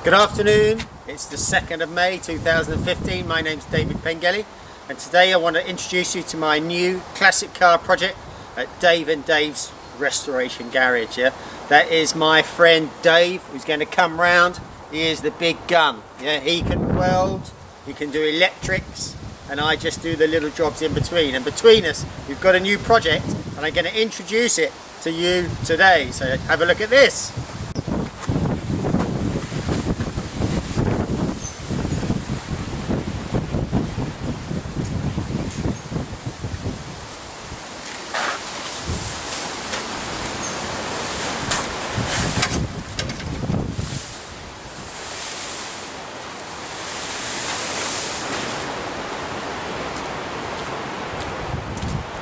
Good afternoon, it's the 2nd of May 2015. My name's David Pengilly, and today I want to introduce you to my new classic car project at Dave and Dave's Restoration Garage. Yeah? That is my friend Dave, who's going to come round. He is the big gun. Yeah? He can weld, he can do electrics, and I just do the little jobs in between. And between us, we've got a new project, and I'm going to introduce it to you today. So have a look at this.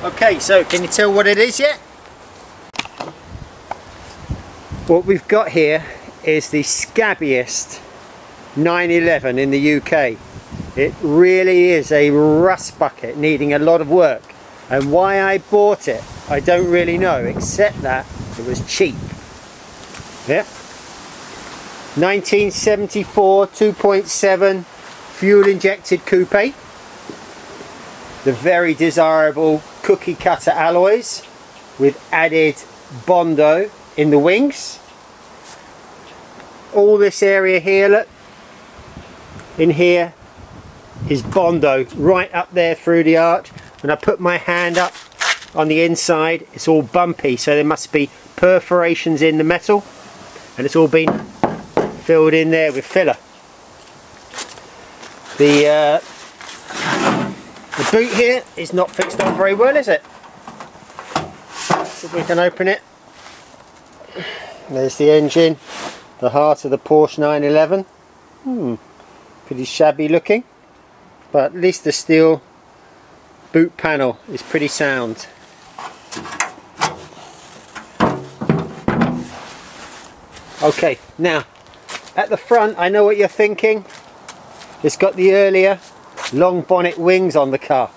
Okay, so can you tell what it is yet? What we've got here is the scabbiest 911 in the UK. It really is a rust bucket needing a lot of work, and why I bought it I don't really know, except that it was cheap. Yeah, 1974 2.7 fuel injected coupe, the very desirable cookie cutter alloys with added Bondo in the wings. All this area here, look, in here is Bondo right up there through the arch. When I put my hand up on the inside, it's all bumpy, so there must be perforations in the metal, and it's all been filled in there with filler. The boot here is not fixed on very well, is it? So if we can open it. There's the engine, the heart of the Porsche 911. Pretty shabby looking, but at least the steel boot panel is pretty sound. Okay, now at the front, I know what you're thinking. It's got the earlier long bonnet wings on the car,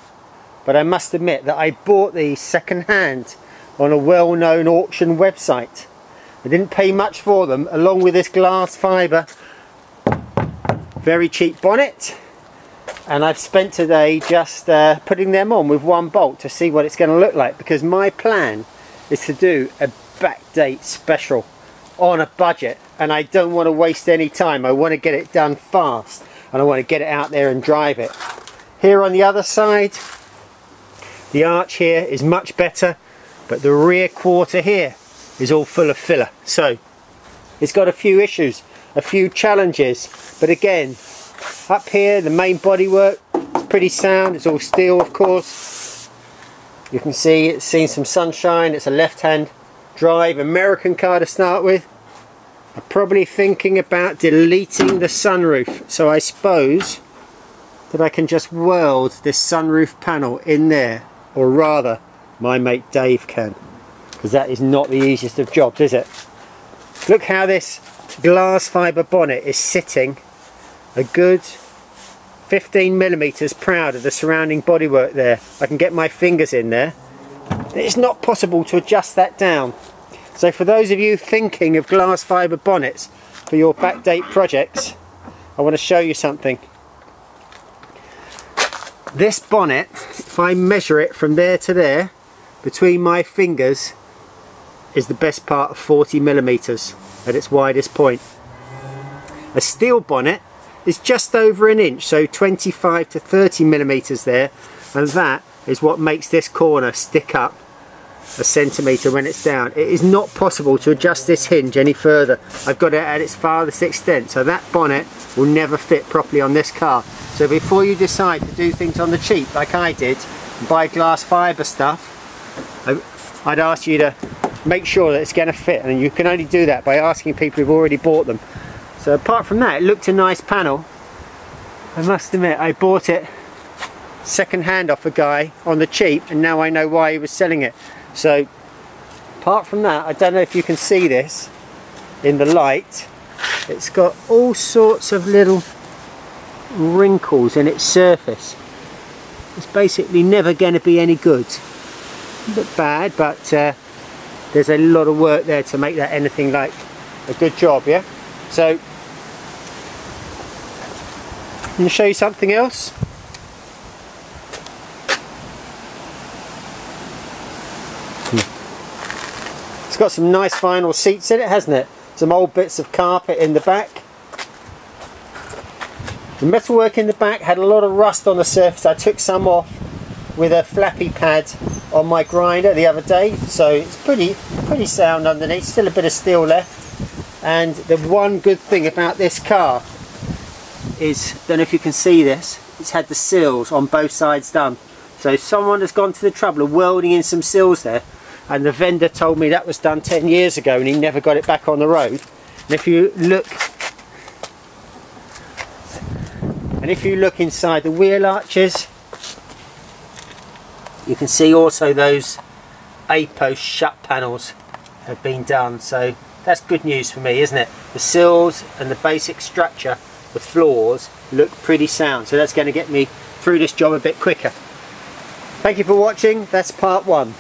but I must admit that I bought these second hand on a well-known auction website. I didn't pay much for them, along with this glass fibre very cheap bonnet, and I've spent today just putting them on with one bolt to see what it's going to look like, because my plan is to do a Backdate special on a budget, and I don't want to waste any time. I want to get it done fast, and I want to get it out there and drive it. Here on the other side, the arch here is much better, but the rear quarter here is all full of filler. So it's got a few issues, a few challenges, but again, up here the main bodywork is pretty sound. It's all steel, of course. You can see it's seen some sunshine. It's a left-hand drive American car to start with. I'm probably thinking about deleting the sunroof, so I suppose that I can just weld this sunroof panel in there, or rather my mate Dave can, because that is not the easiest of jobs, is it? Look how this glass fibre bonnet is sitting a good 15mm proud of the surrounding bodywork there. I can get my fingers in there. It's not possible to adjust that down. So for those of you thinking of glass fibre bonnets for your Backdate projects, I want to show you something. This bonnet, if I measure it from there to there, between my fingers, is the best part of 40mm at its widest point. A steel bonnet is just over an inch, so 25 to 30mm there, and that is what makes this corner stick up a centimetre when it's down. It is not possible to adjust this hinge any further. I've got it at its farthest extent, so that bonnet will never fit properly on this car. So before you decide to do things on the cheap like I did and buy glass fibre stuff, I'd ask you to make sure that it's going to fit, and you can only do that by asking people who've already bought them. So apart from that, it looked a nice panel. I must admit, I bought it second hand off a guy on the cheap, and now I know why he was selling it. So apart from that, I don't know if you can see this in the light, it's got all sorts of little wrinkles in its surface. It's basically never going to be any good. A bit bad, but there's a lot of work there to make that anything like a good job, yeah? So and show you something else. It's got some nice vinyl seats in it, hasn't it? Some old bits of carpet in the back. The metalwork in the back had a lot of rust on the surface. I took some off with a flappy pad on my grinder the other day, so it's pretty sound underneath. Still a bit of steel left. And the one good thing about this car is, don't know if you can see this, it's had the sills on both sides done. So someone has gone to the trouble of welding in some sills there, and the vendor told me that was done 10 years ago and he never got it back on the road. And if you look inside the wheel arches, you can see also those A-post shut panels have been done. So that's good news for me, isn't it? The sills and the basic structure, the floors, look pretty sound. So that's going to get me through this job a bit quicker. Thank you for watching. That's part 1.